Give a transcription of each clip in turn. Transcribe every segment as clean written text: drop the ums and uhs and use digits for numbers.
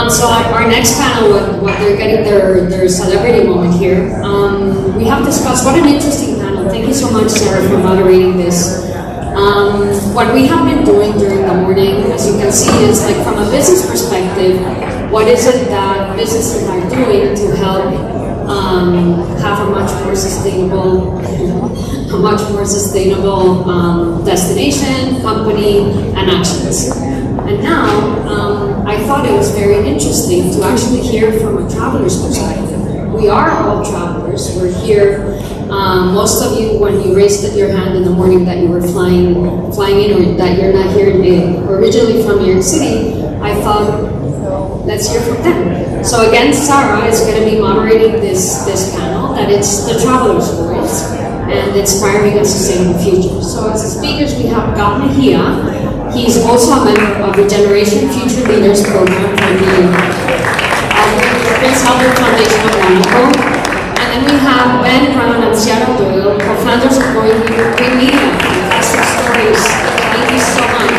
So our next panel, what they're getting their celebrity moment here. We have discussed, what an interesting panel. Thank you so much, Sarah, for moderating this. What we have been doing during the morning, as you can see, is like from a business perspective, what is it that businesses are doing to help have a much more sustainable destination, company, and actions. And now, I thought it was very interesting to actually hear from a traveler's perspective. We are all travelers. We're here. Most of you, when you raised your hand in the morning that you were flying in, or that you're not here originally from New York City, I thought, let's hear from them. So again, Sarah is going to be moderating this panel, that it's the traveler's voice, and inspiring a sustainable future. So as speakers, we have Gab Mejia. He's also a member of the Generation Future Leaders program from the Prince Albert Foundation of Monaco. And then we have Ben Brown and Seattle Doyle, co-founders of Green Media. Fantastic stories. Thank you so much.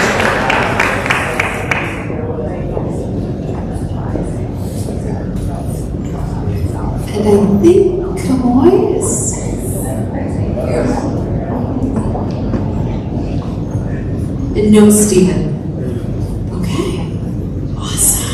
And I think Kamoy is here. And no Stephen. Okay. Awesome.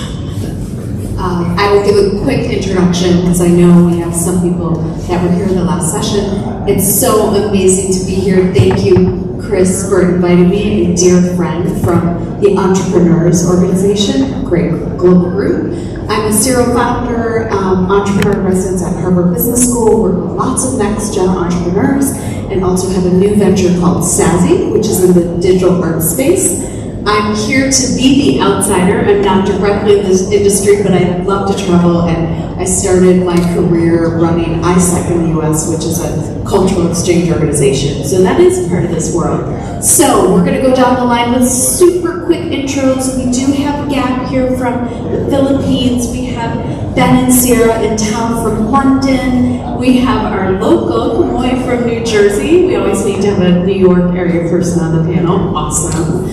I will give a quick introduction because I know we have some people that were here in the last session. It's so amazing to be here. Thank you, Chris, for inviting me, a dear friend from the Entrepreneurs Organization, a great global group. I'm a serial founder, entrepreneur in residence at Harvard Business School, work with lots of next-gen entrepreneurs, and also have a new venture called Sassy, which is in the digital art space. I'm here to be the outsider. I'm not directly in this industry, but I love to travel, and I started my career running ISEC in the US, which is a cultural exchange organization. So that is part of this world. So we're gonna go down the line with super quick intros. We do have Gab here from the Philippines. We have Ben and Sierra in town from London. We have our local, Kamoy from New Jersey. We always need to have a New York area person on the panel. Awesome.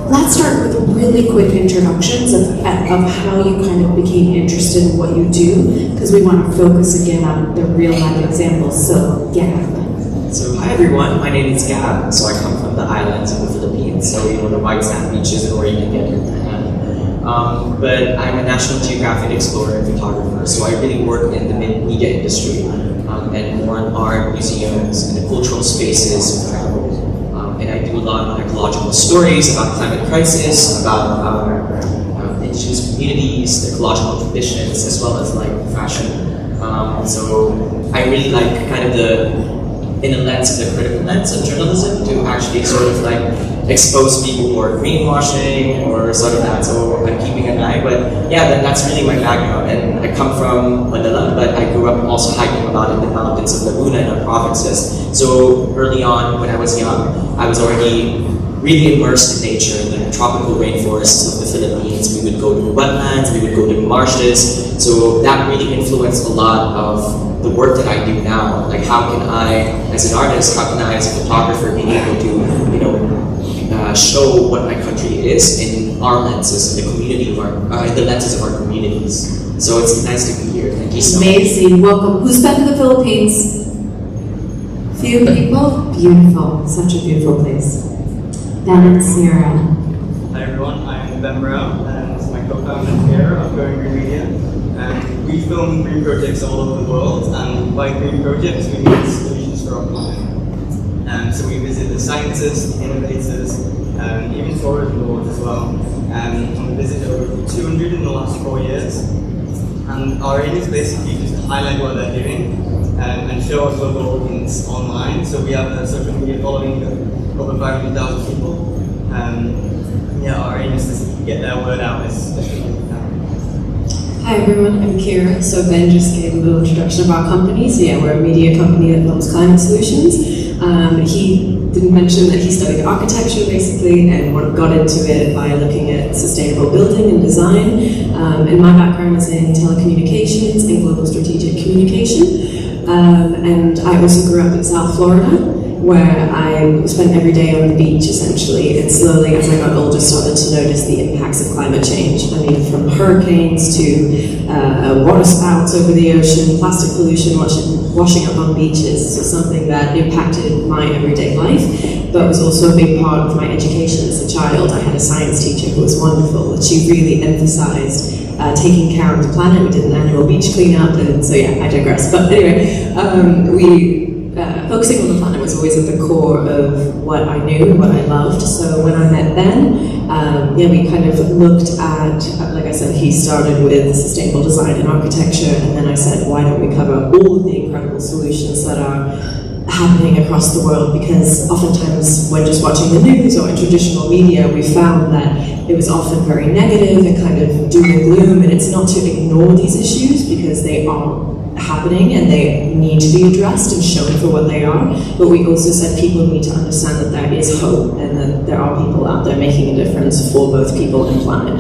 Let's start with really quick introductions of how you kind of became interested in what you do, because we want to focus again on the real life examples. So, Gab. So, hi everyone, my name is Gab. So I come from the islands of the Philippines, so the white sand beaches where you can get your tan. But I'm a National Geographic explorer and photographer, so I really work in the media industry and more on art, museums, and the cultural spaces of travel. And I do a lot of ecological stories about climate crisis, about indigenous communities, the ecological conditions, as well as like fashion. So I really like kind of in the lens of the critical lens of journalism to actually sort of like expose people who are greenwashing or sort of that. So I'm keeping an eye, but yeah, that's really my background. And I come from Manila, but I grew up also hiking a lot in the mountains of Laguna and the provinces. So early on, when I was young, I was already really immersed in nature, in the tropical rainforests of the Philippines. We would go to wetlands, we would go to marshes. So that really influenced a lot of the work that I do now. Like how can I, as an artist, how can I, as a photographer, be able to, show what my country is in our lenses, in the community of in the lenses of our communities. So it's nice to be here. Thank you so much. Amazing. Welcome. Who's been to the Philippines? Few people? Beautiful. Such a beautiful place. Ben and Sierra. Hi everyone, I'm Ben Brown and my co-founder here of Going Green Media. We film green projects all over the world, and by green projects we mean solutions for our planet. So we visit the scientists, the innovators, even forest lords as well. And we visited over 200 in the last 4 years. And our aim is basically just to highlight what they're doing and show our global audience online. So we have a social media following of over 500,000 people. Our aim is to get their word out as quickly as we can. Hi everyone, I'm Kira. So Ben just gave a little introduction of our company. So yeah, we're a media company that builds climate solutions. He didn't mention that he studied architecture basically and got into it by looking at sustainable building and design. And my background is in telecommunications and global strategic communication. And I also grew up in South Florida. where I spent every day on the beach essentially, and slowly as I got older started to notice the impacts of climate change. I mean, from hurricanes to water spouts over the ocean, plastic pollution washing up on beaches, so something that impacted my everyday life, but was also a big part of my education as a child. I had a science teacher who was wonderful, and she really emphasized taking care of the planet. We did an annual beach cleanup, and so yeah, I digress. But anyway, focusing on the planet was always at the core of what I knew and what I loved. So when I met Ben, we kind of looked at, like I said, he started with sustainable design and architecture, and then I said, why don't we cover all of the incredible solutions that are happening across the world? Because oftentimes when just watching the news or in traditional media, we found that it was often very negative and kind of doom and gloom, and it's not to ignore these issues because they are happening and they need to be addressed and shown for what they are, but we also said people need to understand that there is hope and that there are people out there making a difference for both people and planet.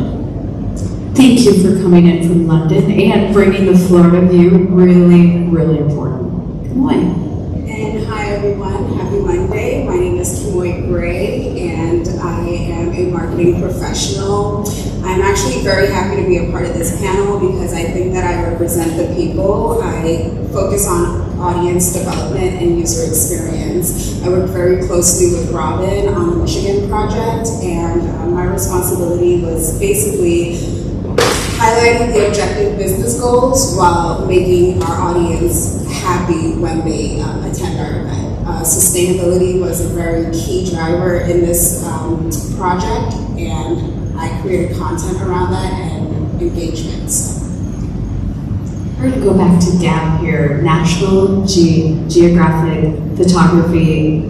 Thank you for coming in from London and bringing the Florida view. Really, really important. Kimoy. And hi everyone, happy Monday. My name is Kimoy Gray and I am a marketing professional. I'm actually very happy to be a part of this panel because I think that I represent the people. I focus on audience development and user experience. I work very closely with Robin on the Michigan project, and my responsibility was basically highlighting the objective business goals while making our audience happy when they attend our event. Sustainability was a very key driver in this project, and I created content around that and engagements. We're going to go back to Gab here. National Geographic Photography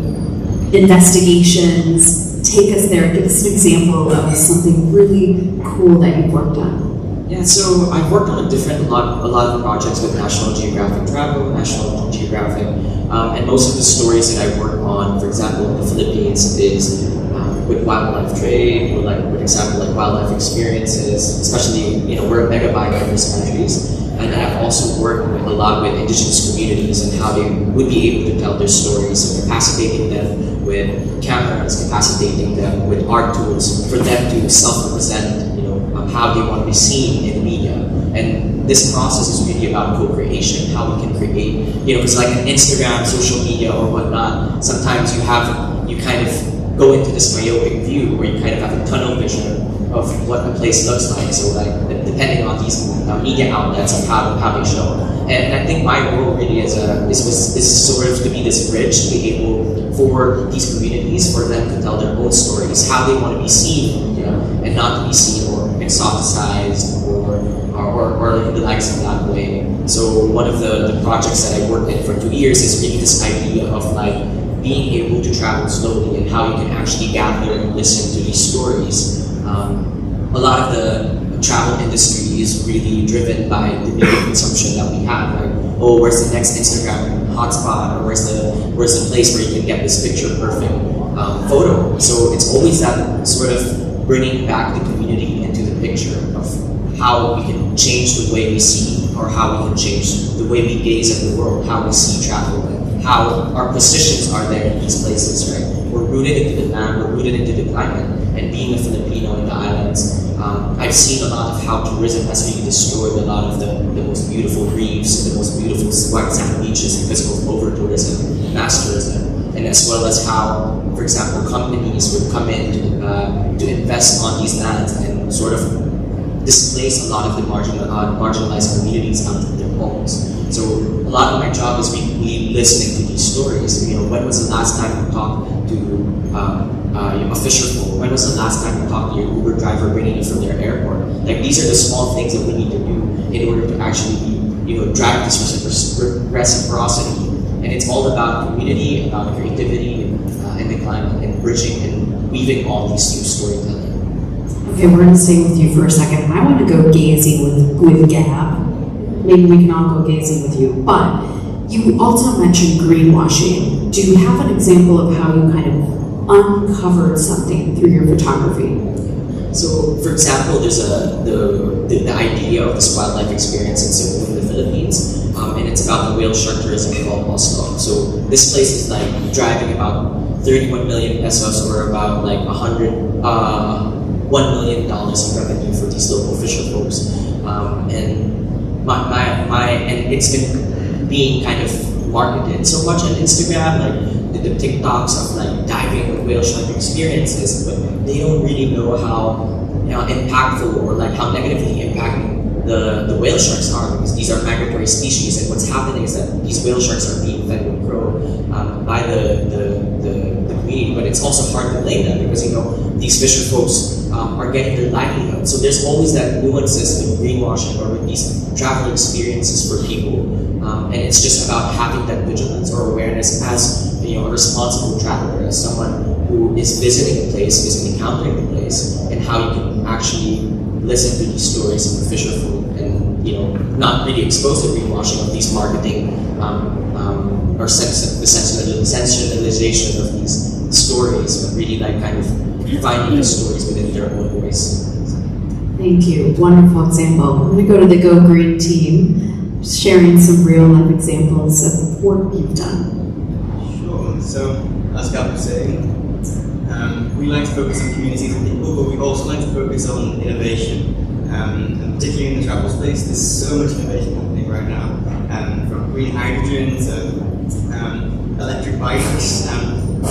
investigations. Take us there. Give us an example of something really cool that you've worked on. Yeah, so I've worked on a lot of projects with National Geographic Travel, National Geographic, and most of the stories that I work on, for example, in the Philippines, is with wildlife trade, or with example like wildlife experiences, especially we're a mega biodiverse countries, and I've also worked a lot with indigenous communities and how they would be able to tell their stories, so capacitating them with cameras, capacitating them with art tools for them to self-represent how they want to be seen in media. And this process is really about co-creation, how we can create, because like an Instagram, social media or whatnot, sometimes you kind of go into this myopic view where you kind of have a tunnel vision of what a place looks like. So like depending on these media outlets and how they show. And I think my role really is sort of to be this bridge to be able for these communities, for them to tell their own stories, how they want to be seen, and not to be seen or exoticized or like the likes of that way. So one of the projects that I worked in for 2 years is really this idea of like being able to travel slowly and how you can actually gather and listen to these stories. A lot of the travel industry is really driven by the media consumption that we have. Like, oh, where's the next Instagram hotspot, or where's the place where you can get this picture perfect photo. So it's always that sort of bringing back the community into the picture of how we can change the way we see, or how we can change the way we gaze at the world, how we see travel, and how our positions are there in these places, right? We're rooted into the land, we're rooted into the climate, and being a Filipino in the islands, I've seen a lot of how tourism has really destroyed a lot of the most beautiful reefs and the most beautiful white sand beaches because of over-tourism, mass tourism, and as well as how, for example, companies would come in to invest on these lands and sort of displace a lot of the marginalized communities out of their homes. So a lot of my job is really listening to these stories. When was the last time you talked to a fisherman? When was the last time you talked to your Uber driver bringing you from their airport? Like, these are the small things that we need to do in order to actually drive this reciprocity. And it's all about community, about creativity, and the climate, and bridging and weaving all these through storytelling. Okay, we're going to stay with you for a second. I want to go gazing with Gab. Maybe we can all go gazing with you. But you also mentioned greenwashing. Do you have an example of how you kind of uncovered something through your photography? So, for example, there's the idea of this wildlife experience in Cebu in the Philippines, and it's about the whale shark tourism called Oslo. So this place is like driving about 31 million pesos, or about like $1 million in revenue for these local fisher folks, and and it's been being kind of marketed so much on Instagram, like the TikToks of like diving with whale shark experiences, but they don't really know how impactful or like how negatively impacting the whale sharks are, because these are migratory species, and what's happening is that these whale sharks are being fed with crow by the community, but it's also hard to blame them because these fisher folks are getting their livelihood. So there's always that nuances with greenwashing or with these travel experiences for people, and it's just about having that vigilance or awareness as a responsible traveler, as someone who is visiting a place, is encountering the place, and how you can actually listen to these stories of the fisher folk and not really expose the greenwashing of these marketing or the sensationalization of these stories, but really like kind of finding the stories within their own voice. Thank you. Wonderful example. I'm going to go to the Go Green team, sharing some real life examples of work you've done. Sure. So, as Gab was saying, we like to focus on communities and people, but we also like to focus on innovation. And particularly in the travel space, there's so much innovation happening right now, from green hydrogen to electric bikes.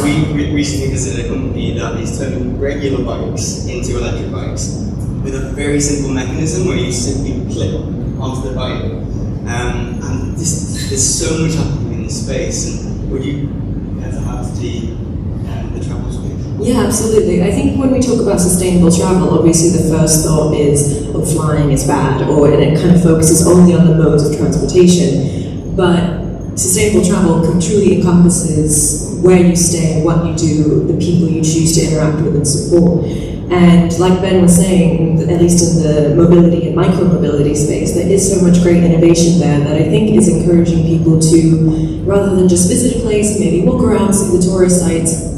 We recently visited a company that is turning regular bikes into electric bikes with a very simple mechanism where you simply clip onto the bike. And there's so much happening in this space. And would you have the travel space? Yeah, absolutely. I think when we talk about sustainable travel, obviously the first thought is, oh, flying is bad, and it kind of focuses only on the modes of transportation. But sustainable travel truly encompasses where you stay, what you do, the people you choose to interact with and support. And like Ben was saying, at least in the mobility and micro-mobility space, there is so much great innovation there that I think is encouraging people to, rather than just visit a place, maybe walk around, see the tourist sites,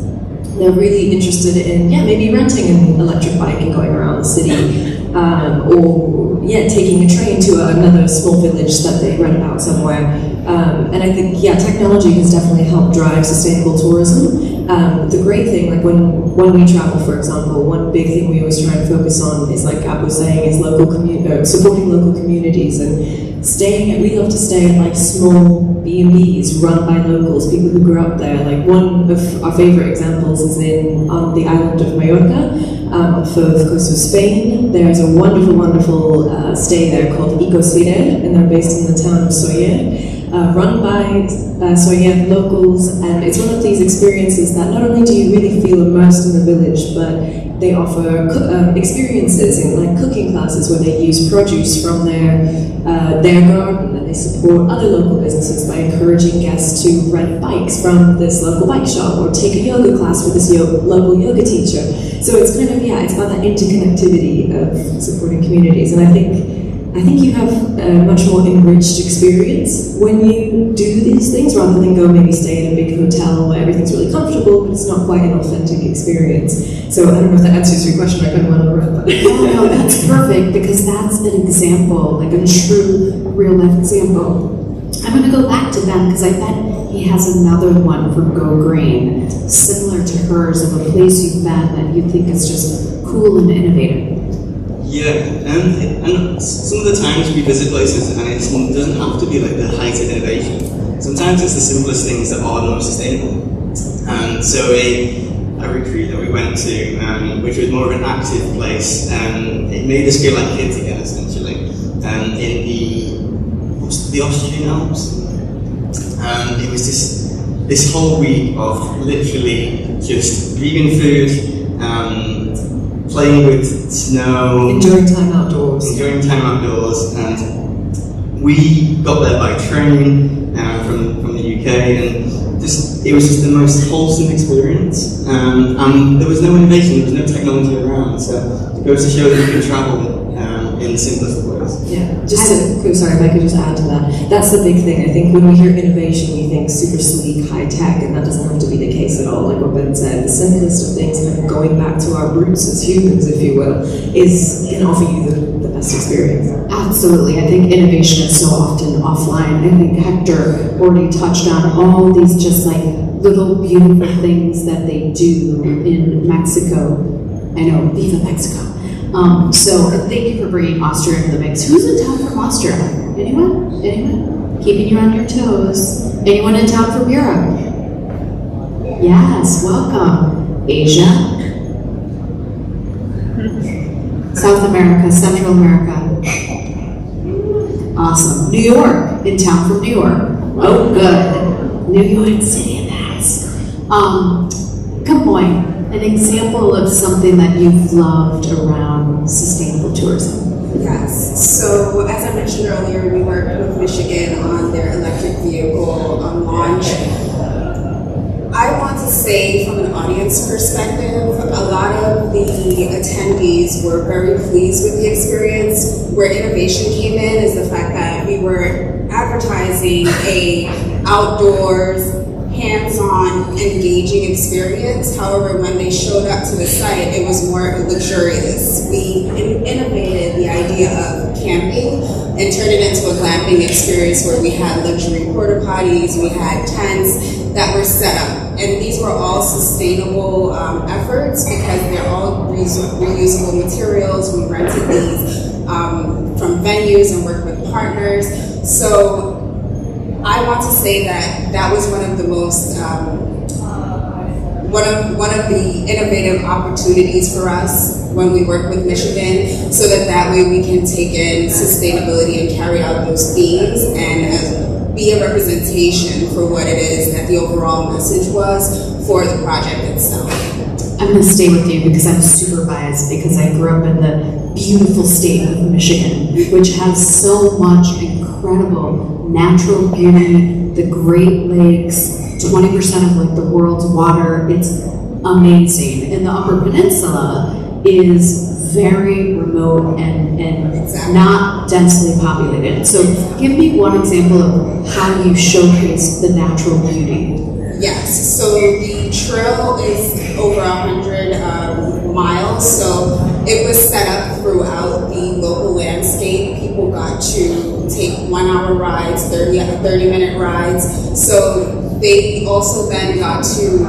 they're really interested in, maybe renting an electric bike and going around the city, or taking a train to another small village that they read about somewhere. And I think, technology has definitely helped drive sustainable tourism. The great thing, like when we travel, for example, one big thing we always try and focus on is, like Gab was saying, is supporting local communities and we love to stay at like small B&Bs run by locals, people who grew up there. Like one of our favorite examples is on the island of Mallorca, off of the coast of Spain. There's a wonderful stay there called Ecosider, and they're based in the town of Soller, run by Soller locals, and it's one of these experiences that not only do you really feel immersed in the village, but they offer experiences in like cooking classes where they use produce from their garden, and they support other local businesses by encouraging guests to rent bikes from this local bike shop or take a yoga class with this local yoga teacher. So it's kind of, it's about that interconnectivity of supporting communities, and I think you have a much more enriched experience when you do these things, rather than go maybe stay in a big hotel where everything's really comfortable, but it's not quite an authentic experience. So I don't know if that answers your question. I kind of went over it, but No, that's perfect, because that's an example, like a true real life example. I'm going to go back to Ben, because I bet he has another one from Go Green, similar to hers, of a place you've been that you think is just cool and innovative. Yeah, and some of the times we visit places, and it doesn't have to be like the height of innovation. Sometimes it's the simplest things that are the most sustainable. And so a retreat that we went to, which was more of an active place, it made us feel like kids again, essentially, in the Austrian Alps. And it was this whole week of literally just vegan food, playing with snow, enjoying time outdoors, and we got there by train from the UK, and it was just the most wholesome experience, and there was no innovation, there was no technology around, so it goes to show that you can travel in the simplest ways. Yeah, just sorry if I could just add to that. That's the big thing. I think when we hear innovation, we think super sleek, high tech, and that doesn't have to be the case at all. Like what Ben said, the simplest of things, kind of going back to our roots as humans, if you will, can offer you the best experience. Absolutely. I think innovation is so often offline. I think Hector already touched on all these just like little beautiful things that they do in Mexico. I know, Viva Mexico. So thank you for bringing Austria into the mix. Who's in town from Austria? Anyone? Anyone? Keeping you on your toes. Anyone in town from Europe? Yes, welcome. Asia? South America, Central America. Awesome. New York, in town from New York. Oh, good. New York City in the house. Kamoy, an example of something that you've loved around sustainable tourism. Yes. So as I mentioned earlier, we worked with Michigan on their electric vehicle launch. I want to say from an audience perspective, a lot of the attendees were very pleased with the experience. Where innovation came in is the fact that we were advertising a outdoors, hands-on, engaging experience. However, when they showed up to the site, it was more luxurious. We innovated the idea of camping and turned it into a glamping experience where we had luxury porta potties, we had tents that were set up. And these were all sustainable efforts because they're all reusable materials. We rented these from venues and worked with partners. So I want to say that that was one of the most one of the innovative opportunities for us when we work with Michigan, so that way we can take in sustainability and carry out those themes and be a representation for what it is that the overall message was for the project itself. I'm going to stay with you because I'm super biased because I grew up in the beautiful state of Michigan, which has so much incredible natural beauty, the Great Lakes, 20% of like the world's water. It's amazing. And the Upper Peninsula is very remote and Exactly. not densely populated. So give me one example of how you showcase the natural beauty. Yes, so the trail is over 100 miles, so it was set up throughout the local landscape. People got to take 1 hour rides, 30-minute rides. So they also then got to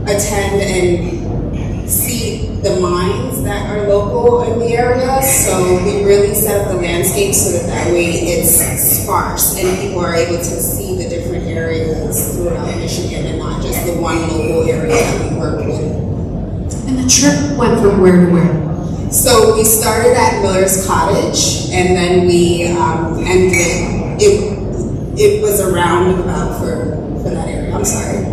attend and see the mines that are local in the area. So we really set up the landscape so that way it's sparse and people are able to see the different areas throughout Michigan and not just the one local area that we work with. And the trip went from where to where? So we started at Miller's Cottage and then we ended, it was a roundabout for that area. I'm sorry.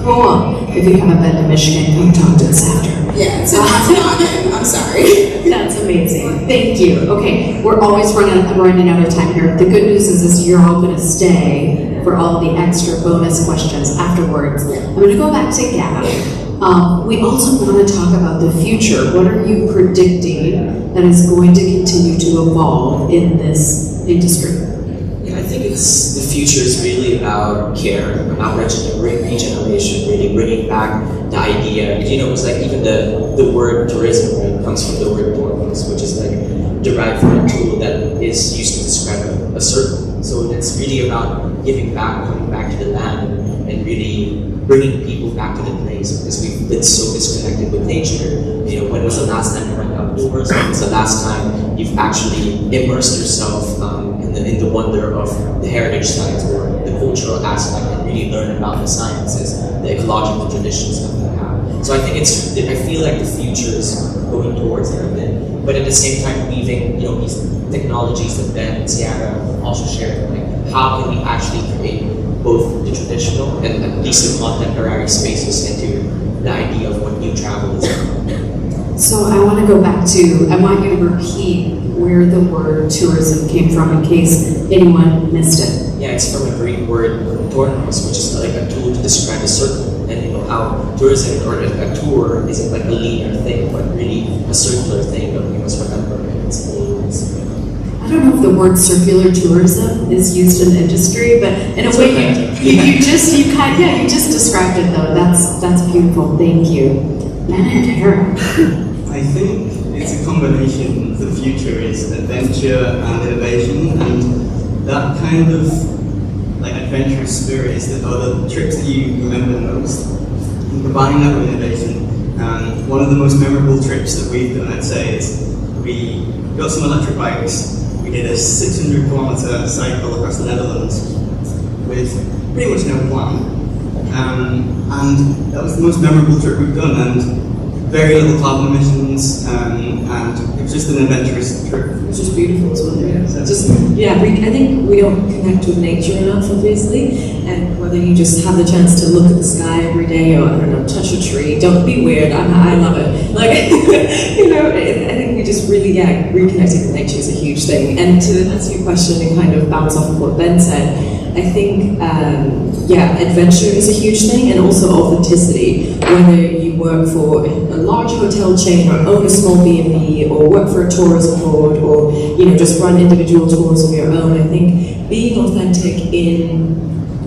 Cool. If you haven't been to Michigan, come talk to us after. Yeah, it's in Montauk. I'm sorry. That's amazing. Thank you. Okay, we're always running out of time here. The good news is you're all going to stay for all the extra bonus questions afterwards. I'm going to go back to Gab. We also want to talk about the future. What are you predicting that is going to continue to evolve in this industry? Yeah, I think the future is really about care, about regeneration, really bringing back the idea. You know, it's like even the word tourism, right, comes from the word dormos, which is like derived from a tool that is used to describe a circle. So it's really about giving back, coming back to the land, and really bringing people back to the place because we've been so disconnected with nature. You know, when was the last time you went outdoors? When was the last time you've actually immersed yourself in the wonder of the heritage sites or the cultural aspect and really learn about the sciences, the ecological traditions that we have. So I think I feel like the future is going towards that a bit, but at the same time weaving, you know, these technologies that Ben and Sierra also shared, like how can we actually create both the traditional and at least the contemporary spaces into the idea of what new travel is. So I want to go back to, I want you to repeat where the word tourism came from in case anyone missed it. Yeah, it's from a Greek word, tornos, which is like a tool to describe a circle. And you know how tourism or a tour isn't like a linear thing, but really a circular thing of, you know, sort of the word circular tourism is used in the industry, but in a way you just described it though. That's beautiful. Thank you. Ben and Tara. I think it's a combination. The future is adventure and innovation, and that kind of like adventurous spirit is the trips that you remember the most. And combining that with innovation. And one of the most memorable trips that we've done, I'd say, is we got some electric bikes. We did a 600-kilometer cycle across the Netherlands with pretty much no plan. And that was the most memorable trip we've done, and very little carbon emissions, and it was just an adventurous trip. It's just beautiful as well. I think we don't connect with nature enough, obviously, and whether you just have the chance to look at the sky every day or, I don't know, touch a tree, don't be weird, I love it. Like, I think we just really, reconnecting with nature is a huge thing. And to answer your question and kind of bounce off of what Ben said, I think, adventure is a huge thing, and also authenticity. Whether you work for a large hotel chain, or own a small B&B, or work for a tourism board, or just run individual tours of your own, I think being authentic in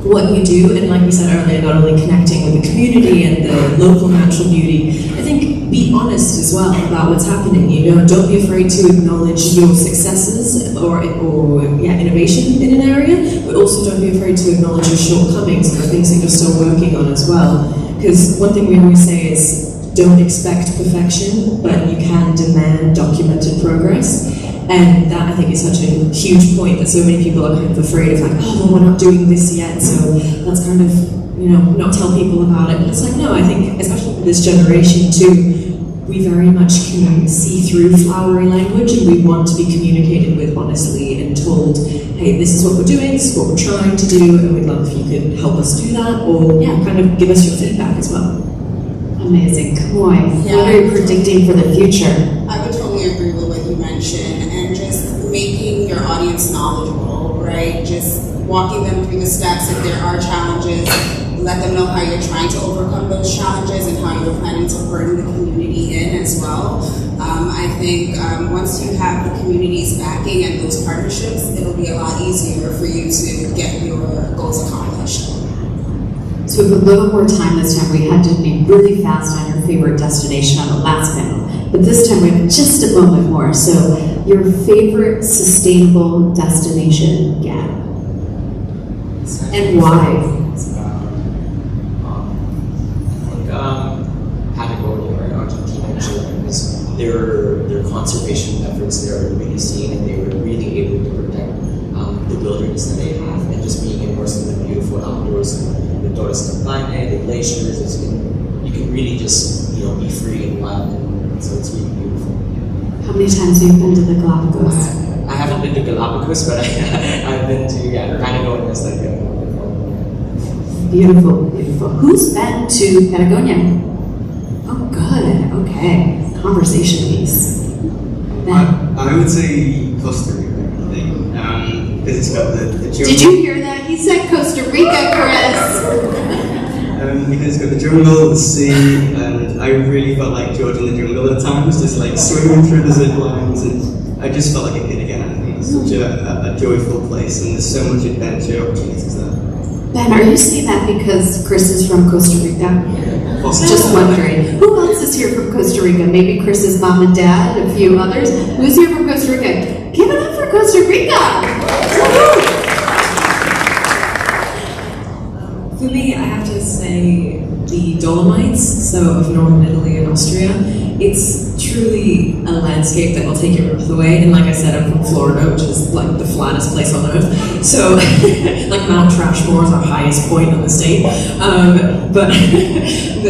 what you do, and like we said earlier, not only connecting with the community and the local natural beauty, I think be honest as well about what's happening. Don't be afraid to acknowledge your successes or innovation in an area, but also don't be afraid to acknowledge your shortcomings or things that you're still working on as well. Because one thing we always say is, don't expect perfection, but you can demand documented progress. And that, I think, is such a huge point that so many people are kind of afraid of, like, oh, well, we're not doing this yet, so let's kind of, not tell people about it. But it's like, no, I think, especially for this generation too, we very much can see through flowery language, and we want to be communicated with honestly and told, hey, this is what we're doing, this is what we're trying to do, and we'd love if you could help us do that, or kind of give us your feedback as well. Amazing. Kamoy, what are you predicting for the future? I would totally agree with what you mentioned, and just making your audience knowledgeable, right? Just walking them through the steps. If there are challenges, let them know how you're trying to overcome those challenges and how you're planning to bring the community in as well. I think once you have the community's backing and those partnerships, it'll be a lot easier for you to get your goals accomplished. So we have a little more time this time. We had to be really fast on your favorite destination on the last panel. But this time we have just a moment more. So your favorite sustainable destination, Gab. And why? Patagonia or Argentina and Chile, because their conservation efforts there are really seen, and they were really able to protect the wilderness that they have, and just being immersed in the beautiful outdoors, the Torres del Paine, the glaciers, you can really just be free and wild, and so it's really beautiful. How many times have you been to the Galapagos? I haven't been to Galapagos, but I've been to Patagonia. It's like Beautiful, beautiful. Who's been to Patagonia? Oh, good. Okay. Conversation piece. Ben. I would say Costa Rica, I think, because it's got the jungle. Did you hear that? He said Costa Rica, Chris. Because it's got the jungle, the sea, and I really felt like George in the jungle at times, just like swimming through the zip lines, and I just felt like a kid again. I think it's such a joyful place, and there's so much adventure opportunities there. Ben, are you saying that because Chris is from Costa Rica? Just wondering. Who else is here from Costa Rica? Maybe Chris's mom and dad, a few others. Who's here from Costa Rica? Give it up for Costa Rica! Woo-hoo! For me, I have to say the Dolomites, so of northern Italy and Austria. It's truly a landscape that will take your breath away. And like I said, I'm from Florida, which is like the flattest place on earth. So, like Mount Trashmore is our highest point in the state. But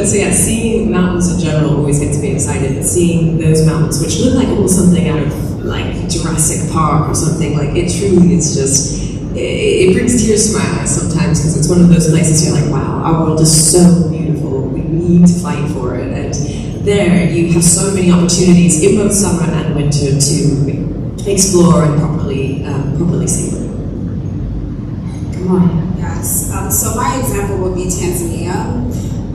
so yeah, seeing mountains in general always gets me excited. But seeing those mountains, which look like almost something out of like Jurassic Park or something, like it truly is just. It brings tears to my eyes sometimes, because it's one of those places you're like, wow, our world is so beautiful. We need to fight for it. And there, you have so many opportunities in both summer and winter to explore and properly savor. Come on. Yes. So my example would be Tanzania.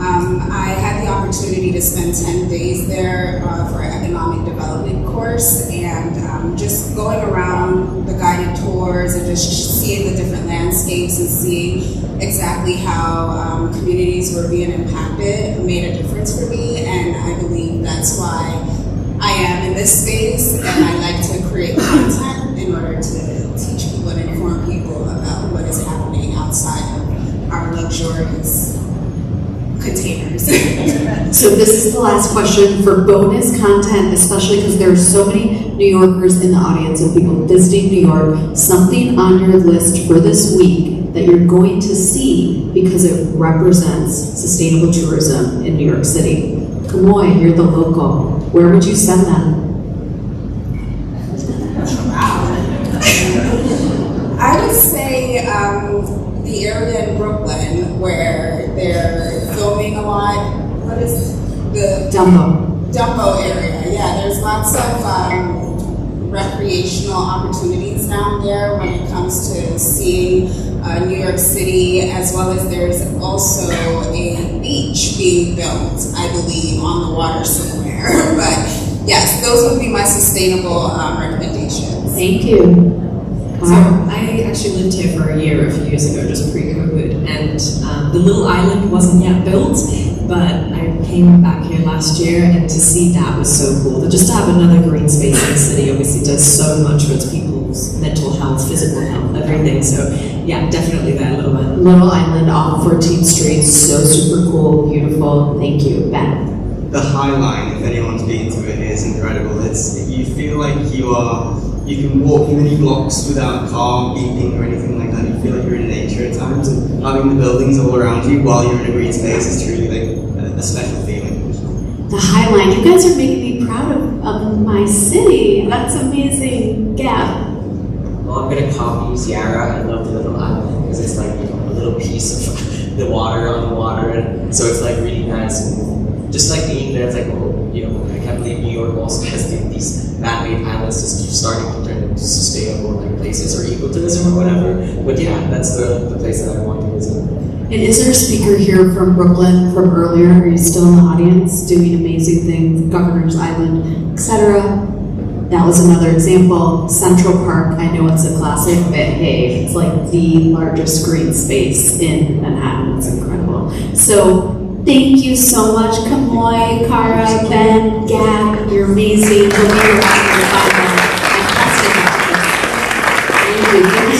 I had the opportunity to spend 10 days there for an economic development course, and just going around the guided tours and just seeing the different landscapes and seeing exactly how communities were being impacted made a difference for me, and I believe that's why I am in this space, and I like to create content in order to teach people and inform people about what is happening outside of our luxurious containers. So this is the last question for bonus content, especially because there are so many New Yorkers in the audience and people visiting New York. Something on your list for this week that you're going to see because it represents sustainable tourism in New York City. Kamoy, you're the local. Where would you send them? I would say the area in Brooklyn where they're filming a lot. What is the Dumbo area? Yeah, there's lots of recreational opportunities down there when it comes to seeing New York City, as well as there's also a beach being built, I believe, on the water somewhere. But yes, those would be my sustainable recommendations. Thank you. So I actually lived here for a year a few years ago, just pre-COVID, and the little island wasn't yet built, but I came back here last year, and to see that was so cool. Just to have another green space in the city obviously does so much for its people's mental health, physical health, everything. So yeah, definitely that little island. Little Island off 14th Street, so super cool, beautiful. Thank you, Ben. The High Line, if anyone's been to it, is incredible. You feel like you can walk many blocks without a car beeping or anything like that. You feel like you're in nature at times, and having the buildings all around you while you're in a green space is truly like a special feeling. The High Line, you guys are making me proud of my city. That's amazing. Gab. Well, I'm gonna copy Ziara. I love the Little Island because it's like, you know, a little piece of the water on the water, and so it's like really nice. And just like being there, it's like, oh, you know, I can't believe New York also has these man-made islands just starting to turn into sustainable like places or ecotourism or whatever. But yeah, that's the place that I want to visit. And is there a speaker here from Brooklyn from earlier? Are you still in the audience doing amazing things, Governor's Island, etc.? That was another example. Central Park, I know it's a classic, but hey, it's like the largest green space in Manhattan. It's incredible. So thank you so much, Kamoy, Kara, Ben, Gab. You're amazing. Hope you're having a fantastic. Thank you.